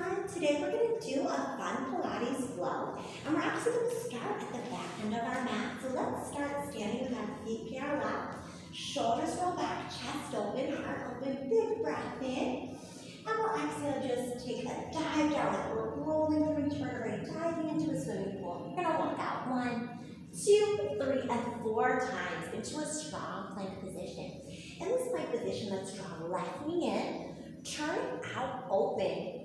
everyone. Today we're going to do a fun Pilates flow. And we're actually going to start at the back end of our mat. So let's start standing with our feet parallel. Shoulders roll back, chest open, heart open, big breath in. And we'll exhale, just take a dive down like we're rolling through each vertebrae, diving into a swimming pool. We're going to walk out 1, 2, 3, and 4 times into a strong plank position. In this plank position, let's draw left knee in, turn it out open,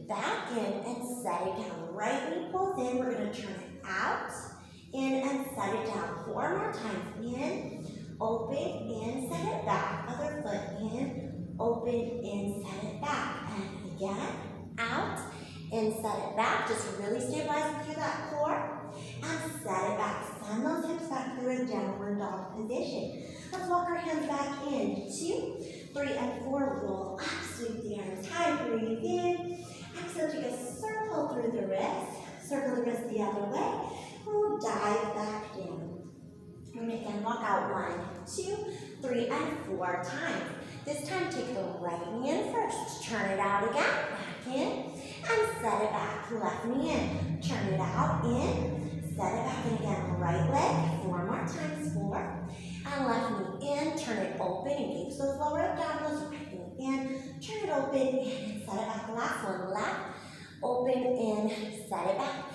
back in and set it down. Right knee pulls in, we're going to turn it out, in and set it down. 4 more times. In, open, in, set it back. Other foot in, open, in, set it back. And again, out, in, set it back. Just really stabilizing through that core. And set it back. Send those hips back through a downward dog position. Let's walk our hands back in. 2, 3, and 4. Roll up, sweep the arms high, breathe in. Exhale, take a circle through the wrist. Circle the wrist the other way. We'll dive back down. And again, walk out 1, 2, 3, and 4 times. This time, take the right knee in first. Turn it out again. Back in. And set it back. Left knee in. Turn it out. In. Set it back. And again, right leg. 4 more times. 4. And left knee in. Turn it open. Engage those lower abdominals. Right knee in. Turn it open. In. And set it back. Last one. Left. Open. In. Set it back.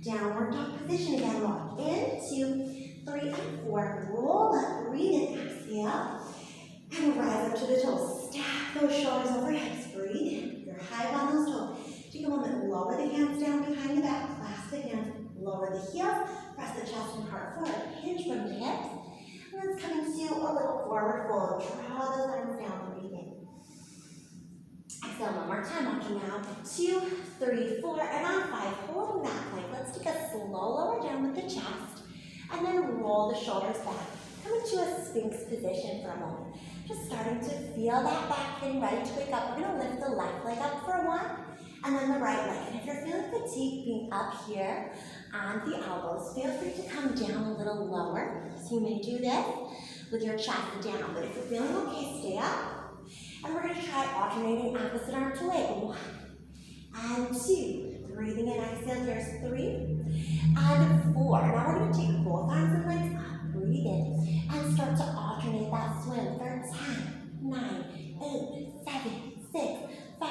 Downward dog position again. Walk in. 2, 3, and 4. Roll up. Breathe in. Exhale. And rise up to the toes. Stack those shoulders over hips. Breathe. You're high on those toes. Take a moment. Lower the hands down behind the back. Clasp the hands. Lower the heels. Press the chest and heart forward. Hinge from the hips. And let's come into a little forward fold. Draw those arms down. Breathe in. Exhale one more time. Walking out. 2, 3, 4. And on 5. Holding that plank. Let's take a slow lower down with the chest. And then roll the shoulders back. Come into a Sphinx position for a moment. Just starting to feel that back, getting ready to wake up. We're going to lift the left leg up for 1, and then the right leg. And if you're feeling fatigued being up here on the elbows, feel free to come down a little lower. So you may do this with your chest down, but if you're feeling okay, stay up. And we're going to try alternating opposite arm to leg. 1 and 2. Breathing in, exhale, here's 3 and 4. Now we're going to take both arms and legs up. Breathe in and start to alternate that swim for 10, 9, 8, 7, 6, 5,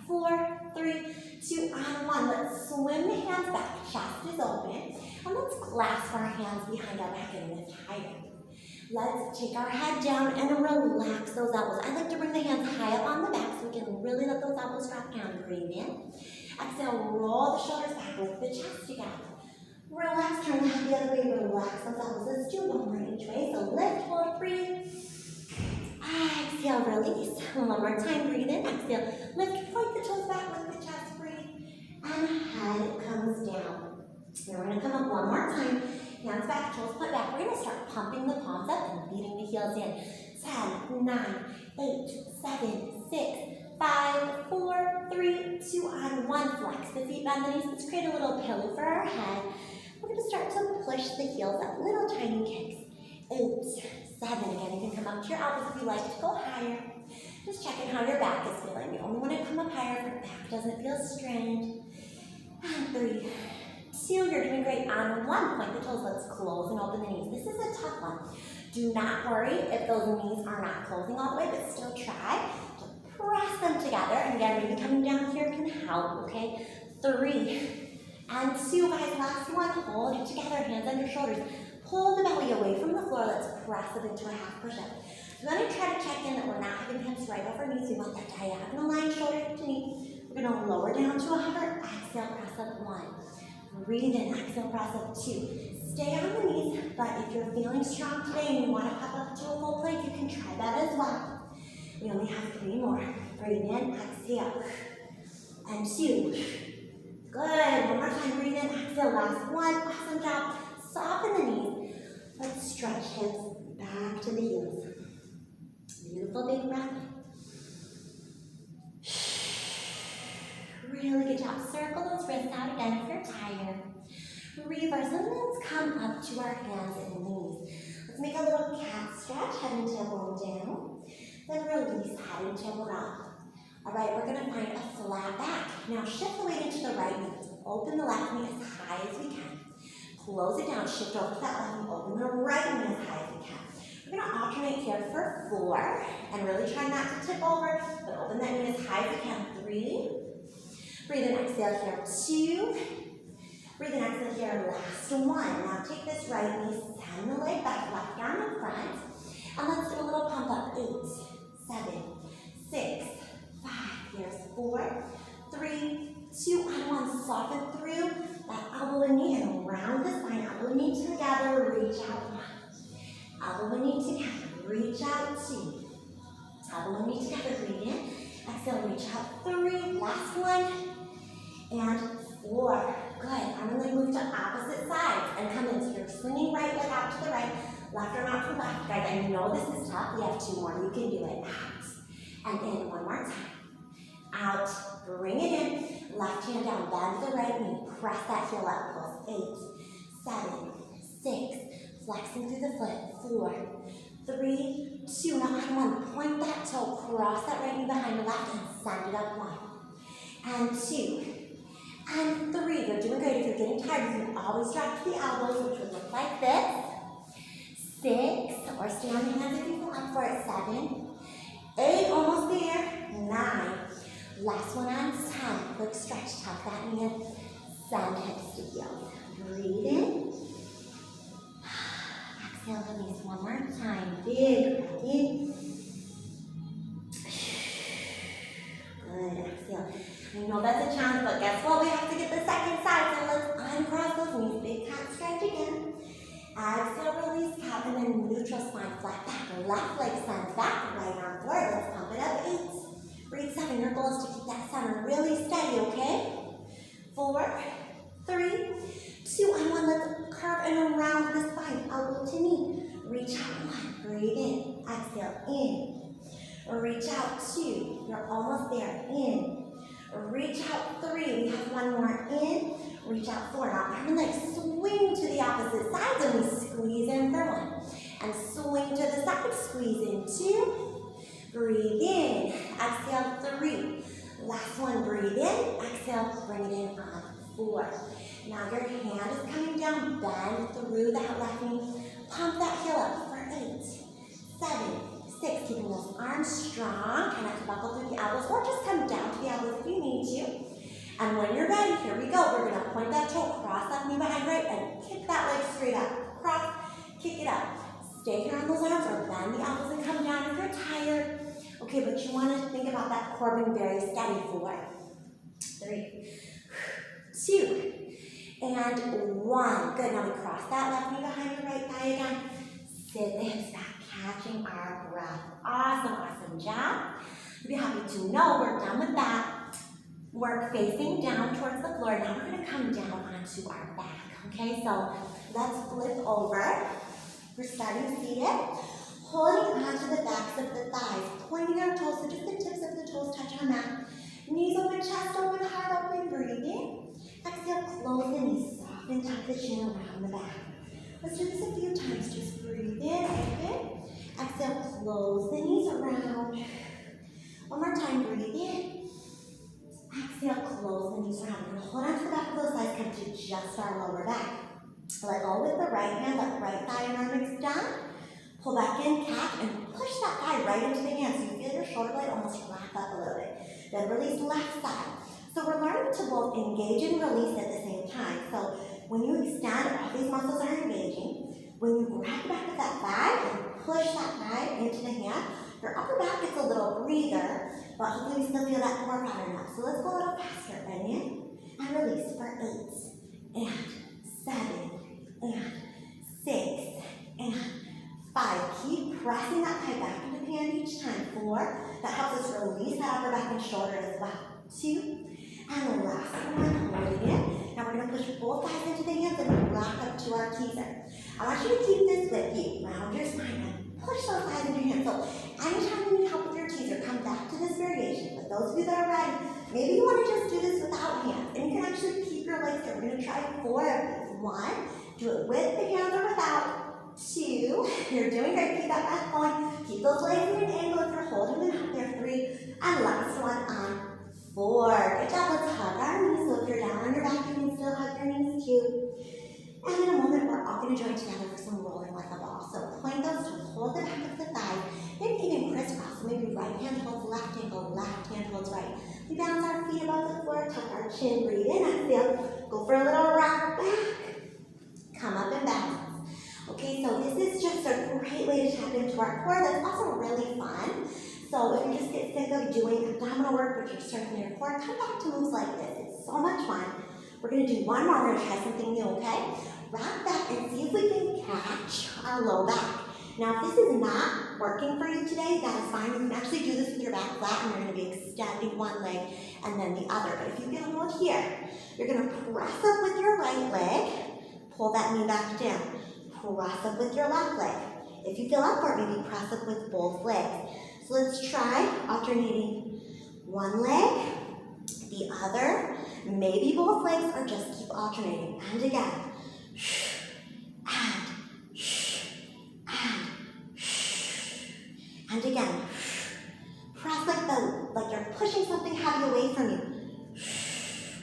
4, 3, 2, and 1. Let's swim the hands back. Chest is open. And let's clasp our hands behind our back and lift higher. Let's take our head down and relax those elbows. I like to bring the hands high up on the back so we can really let those elbows drop down. Breathe in. Exhale, roll the shoulders back, lift the chest together. Relax, turn the head the other way, relax those elbows. Let's do 1 more each way. So lift, hold, breathe. Exhale, release. 1 more time, breathe in. Exhale, lift, point the toes back, lift the chest, breathe. And head comes down. Now we're going to come up 1 more time. Hands back, toes put back. We're going to start pumping the palms up and beating the heels in. 10, 9, 8, 7, 6, 5, 4, 3, 2, and 1. Flex the feet, bend the knees. Let's create a little pillow for our head. We're going to start to push the heels up, little tiny kicks. 8, 7. Again, you can come up to your elbows if you like to go higher. Just checking how your back is feeling. You only want to come up higher if your back doesn't feel strained. And 3, 2. You're doing great. On 1, point the toes. Let's close and open the knees. This is a tough one. Do not worry if those knees are not closing all the way, but still try to press them together. And again, maybe coming down here can help, okay? 3 and 2, guys. Last one. Hold it together. Hands under shoulders. Pull the belly away from the floor. Let's press it into a half push-up. So then I try to check in that we're not having hips right over knees. We want that diagonal line, shoulder to knee. We're going to lower down to a hover. Exhale, press up 1. Breathe in. Exhale, press up 2. Stay on the knees, but if you're feeling strong today and you want to pop up to a full plank, you can try that as well. We only have 3 more. Breathe in. Exhale. And 2. Good. 1 more time. Breathe in. Exhale. Last 1. Awesome job. Soften the knees. Let's stretch hips back to the heels. Beautiful big breath. Really good job. Circle those wrists out again if you're tired. Reverse. And let's come up to our hands and knees. Let's make a little cat stretch. Head and tailbone down. Then release. Head and tailbone up. All right. We're going to find a flat back. Now shift the weight into the right knee. Open the left knee as high as we can. Close it down, shift over to that left knee, open the right knee as high as we can. We're going to alternate here for 4, and really try not to tip over, but open that knee as high as you can. 3. Breathe in, exhale here. 2. Breathe in, exhale here. Last 1. Now take this right knee, send the leg back, left arm in front, and let's do a little pump up. 8, 7, 6, 5. Here's 4, 3, 2, and 1. Soften through that elbow and knee and around the spine. Elbow and knee together, reach out. 1. Elbow and knee together, reach out. 2. Elbow and knee together, breathe in. Exhale, reach out. 3. Last 1. And 4. Good. I'm going to move to opposite sides and come in. So you're swinging right leg out to the right, left arm out to the left. Guys, I know this is tough. We have 2 more. You can do it. Out and in. 1 more time. Out. Bring it in. Left hand down. Bend the right knee. Press that heel up close. 8, 7, 6. Flexing through the foot. 4, 3, 2. Now on 1. Point that toe. Cross that right knee behind the left and send it up. 1 and 2. And 3, you're doing great. If you're getting tired, you can always drop to the elbows, which would look like this. 6, or stay on your hands if you feel up for it. 7, 8, almost there. 9, last one on 10. Quick stretch, tuck that knee in. Send hips to heels. Breathe in. Exhale, release 1 more time. Big breath in. Good, exhale. I know that's a challenge, but guess what? We have to get the second side, so let's uncross those knees. Big cat stretch again. Exhale, release cat, and then neutral spine, flat back. Left leg sends back, right arm forward. Let's pump it up. 8. Breathe 7. Your goal is to keep that center really steady, okay? 4, 3, 2, and 1. Let's curve and around the spine, elbow to knee. Reach out. 1. Breathe in. Exhale, in. Reach out. 2. You're almost there. In. Reach out. 3. We have 1 more. In. Reach out. 4. Now arm and leg swing to the opposite sides and we squeeze in for 1. And swing to the side. Squeeze in. 2. Breathe in. Exhale. 3. Last 1. Breathe in. Exhale. Bring it in on 4. Now your hand is coming down. Bend through that left knee. Pump that heel up for 8, 7, 6. Keeping those arms strong. Try not to buckle through the elbows or just come down to the elbows if you need to. And when you're ready, here we go. We're going to point that toe, cross that knee behind right, and kick that leg straight up. Cross, kick it up. Stay here on those arms or bend the elbows and come down if you're tired. Okay, but you want to think about that core being very steady. 4, 3, 2, and 1. Good. Now we cross that left knee behind your right thigh again. Sit the hips back, catching our breath. Awesome, awesome job. You'll be happy to know we're done with that. Work facing down towards the floor. Now we're going to come down onto our back. Okay, so let's flip over. We're starting seated. Holding onto the backs of the thighs. Pointing our toes, so just the tips of the toes touch our mat. Knees open, chest open, heart open, breathing. Exhale, close the knees. Soften, tuck the chin around the back. Let's do this a few times. Just breathe in, open. Exhale, close the knees around. 1 more time, breathe in. Exhale, close the knees around. We're going to hold on to the back of those thighs, come to just our lower back. Let go with the right hand, let right thigh and arm extend. Pull back in, catch, and push that thigh right into the hand. So you feel your shoulder blade almost wrap up a little bit. Then release left side. So we're learning to both engage and release at the same time. So when you extend, all these muscles are engaging. When you grab the back of that thigh and push that thigh into the hand, your upper back gets a little breather, but hopefully you still feel that core pattern up. So let's go a little faster. Bend in and release for 8 and 7 and 6 and 5. Keep pressing that thigh back into the hand each time. 4. That helps us release that upper back and shoulder as well. 2. And the last one, hold it in. Now we're going to push both thighs into the hands and rock up to our teaser. I want you to keep this with you. Round your spine and push those thighs into your hands. So anytime you need help with your teaser, come back to this variation. But those of you that are ready, maybe you want to just do this without hands. And you can actually keep your legs there. We're going to try 4 of these. 1, do it with the hands or without. 2, you're doing great. Keep that breath going. Keep those legs in an angle if you're holding them out there. 3, and last one on 4. Good job. Let's hug And in a moment, we're all going to join together for some rolling like a ball. So point those toes, hold the back of the thigh, maybe even crisscross. So maybe right hand holds left ankle, left hand holds right. We bounce our feet above the floor, tuck our chin, breathe in, exhale. Go for a little rock back. Come up and balance. Okay, so this is just a great way to tap into our core. That's also really fun. So if you just get sick of doing abdominal work, but you're strengthening your core, come back to moves like this. It's so much fun. We're going to do one more. We're going to try something new, okay? Rock back and see if we can catch our low back. Now, if this is not working for you today, that is fine. You can actually do this with your back flat, and you're going to be extending one leg and then the other. But if you get a hold here, you're going to press up with your right leg, pull that knee back down. Press up with your left leg. If you feel up for it, maybe press up with both legs. So let's try alternating one leg, the other, maybe both legs, or just keep alternating. And again. And again. Press like you're pushing something heavy away from you.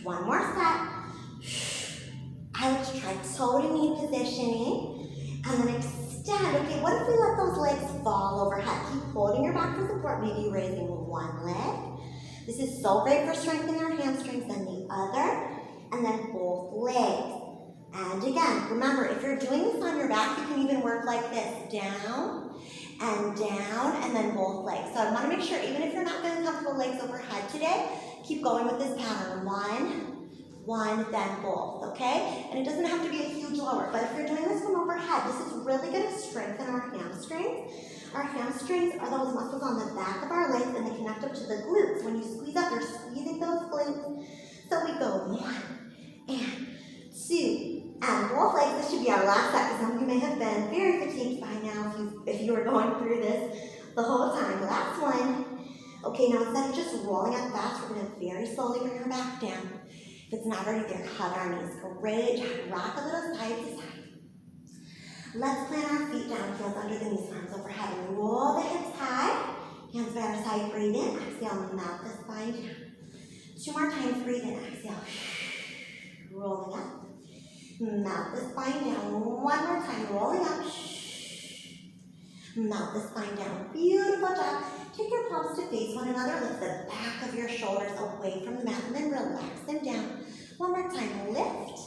One more set. I like to try toe to knee positioning. And then extend. Okay, what if we let those legs fall overhead? Keep holding your back for support, maybe raising one leg. This is so great for strengthening our hamstrings, then the other, and then both legs. And again, remember, if you're doing this on your back, you can even work like this, down, and then both legs. So I want to make sure, even if you're not feeling comfortable legs overhead today, keep going with this pattern. One, then both, okay? And it doesn't have to be a huge lower, but if you're doing this from overhead, this is really going to strengthen our hamstrings. Our hamstrings are those muscles on the back of our legs, and they connect up to the glutes. When you squeeze up, you're squeezing those glutes. So we go 1 and 2 and both legs. This should be our last set, because some of you may have been very fatigued by now if you were going through this the whole time. Last one. Okay, now instead of just rolling up fast, we're going to very slowly bring our back down. If it's not already there, hug our knees. Great. Rock a little side to side. Let's plant our feet down, heels under the knees, arms overhead. Roll the hips high. Hands by our side. Breathe in. Exhale. Melt the spine down. 2 more times. Breathe in. Exhale. Rolling up. Melt the spine down. 1 more time. Rolling up. Melt the spine down. Beautiful job. Take your palms to face one another. Lift the back of your shoulders away from the mat, and then relax them down. 1 more time. Lift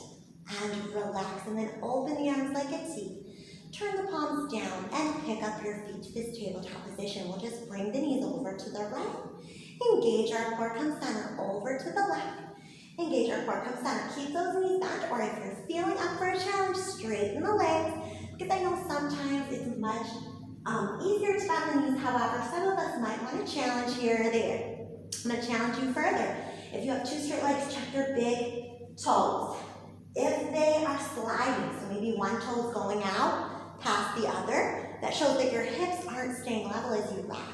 and relax, and then open the arms like a T. Turn the palms down and pick up your feet to this tabletop position. We'll just bring the knees over to the right. Engage our core, come center, over to the left. Engage our core, come center. Keep those knees bent, or if you're feeling up for a challenge, straighten the legs, because I know sometimes it's much easier to bend the knees. However, some of us might want to challenge here or there. I'm going to challenge you further. If you have 2 straight legs, check your big toes. If they are sliding, so maybe one toe is going out past the other, that shows that your hips aren't staying level as you rock.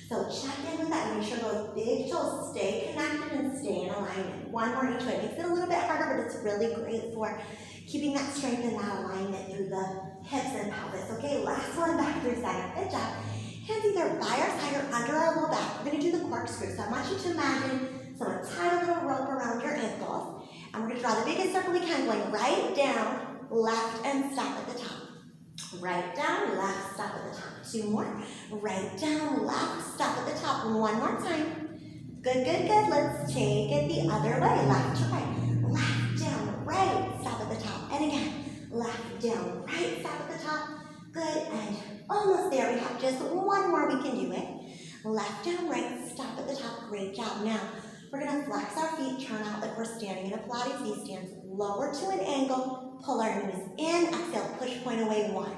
So check in with that and make sure those big toes stay connected and stay in alignment. 1 more each way. Makes it a little bit harder, but it's really great for keeping that strength and that alignment through the hips and pelvis. Okay, last one, back through center. Good job. Hands either by our side or under our low back. We're going to do the corkscrew. So I want you to imagine someone tie a little rope around your ankles. And we're going to draw the biggest circle we can, going right down, left, and stop at the top. Right down, left, stop at the top. 2 more. Right down, left, stop at the top. 1 more time. Good, good, good. Let's take it the other way. Left to right. Left, down, right, stop at the top. And again, left, down, right, stop at the top. Good, and almost there. We have just 1 more. We can do it. Left, down, right, stop at the top. Great job. Now, we're going to flex our feet, turn out like we're standing in a Pilates V-stance. Lower to an angle, pull our knees in. Exhale, push point away 1.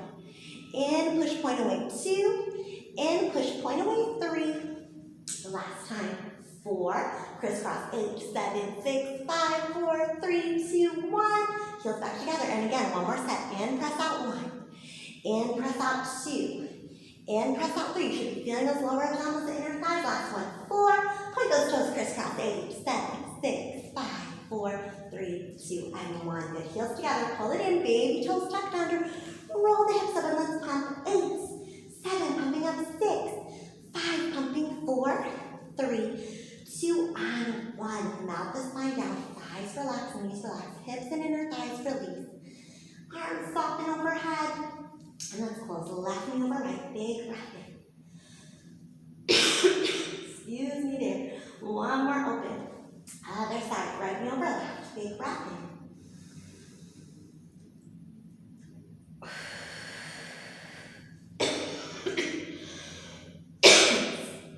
In, push point away 2. In, push point away 3. Last time. 4. Crisscross. 8, 7, 6, 5, 4, 3, 2, 1. Heels back together. And again, 1 more set. In, press out 1. In, press out 2. In, press out 3. You should be feeling those lower abdominals, the inner thighs. Last one. 4. Point those toes crisscross. 8, 7, 6, 5, 4, 3, 2, and 1. Good. Heels together. Pull it in. Baby toes tucked under. Roll the hips up and let's pump. 8, 7, pumping up 6, 5, pumping 4, 3, 2, and 1. Melt the spine down. Thighs relax, knees relax. Hips and inner thighs release. Arms soften overhead. And let's close the left knee over right. Big breath in. Excuse me there. One more open. Other side. Right knee over left. Big breath in.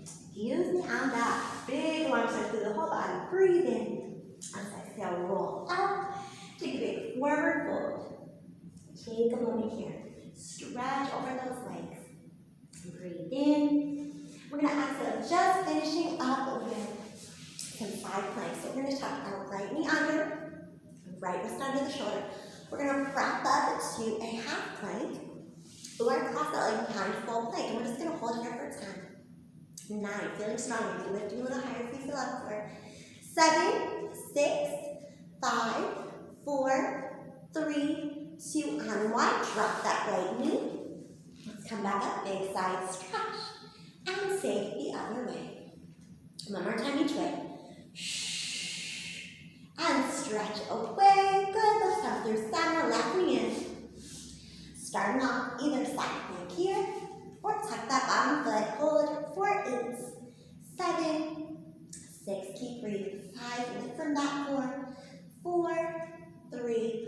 Excuse me on that. Big long stretch through the whole body. Breathe in. As I exhale, roll out. Take a big forward fold. Take a moment here. Stretch over those legs. Breathe in. We're going to exhale, just finishing up with some side planks. So we're going to tuck our right knee under, right wrist under the shoulder. We're going to prop up to a half plank or cross that leg behind full plank. And we're just going to hold here for 10, 9, feeling strong. If you're lifting a little higher, if you feel up for it. 7, 6, 5, 4, 3, 2, and 1. Drop that right knee. Let's come back up, big side stretch. And say the other way. One more time each way. And stretch away. Good. Let's come through center, left knee in. Starting off either side plank here. Or tuck that bottom foot. Hold for 8, 7, 6. Keep breathing. 5. Lift from that 4, 3,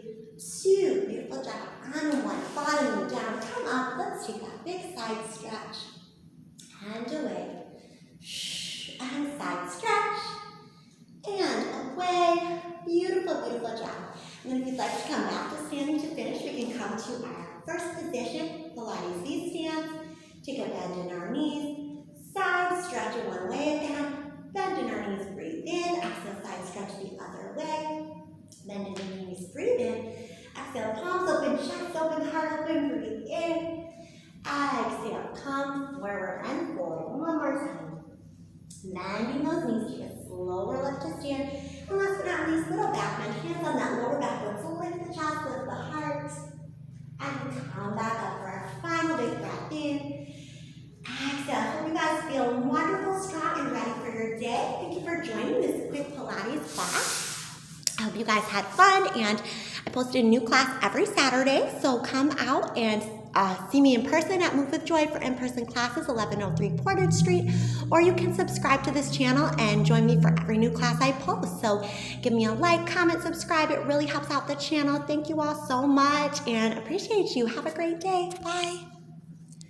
2. Beautiful job. On 1. Bottom knee down. Come up. Let's take that big side stretch. And away. And side stretch. And away. Beautiful, beautiful job. And then if you'd like to come back to standing to finish, we can come to our first position, Pilates V-stance. Take a bend in our knees. Side stretch it one way again. Bend in our knees, breathe in. Exhale, side stretch the other way. Bend in your knees, breathe in. Exhale, palms open, chest open, heart open, breathe in. Exhale, come forward and forward. One more time. Bending those knees, take a slower lift to stand. And last but not least, little back bend. Hands on that lower back foot. So lift the chest, lift the heart. And come back up for our final big breath in. Exhale. Hope you guys feel wonderful, strong, and ready for your day. Thank you for joining this quick Pilates class. I hope you guys had fun, and I posted a new class every Saturday, so come out and see me in person at MovewithJoy for in-person classes, 1103 Portage Street, or you can subscribe to this channel and join me for every new class I post. So give me a like, comment, subscribe. It really helps out the channel. Thank you all so much and appreciate you. Have a great day. Bye.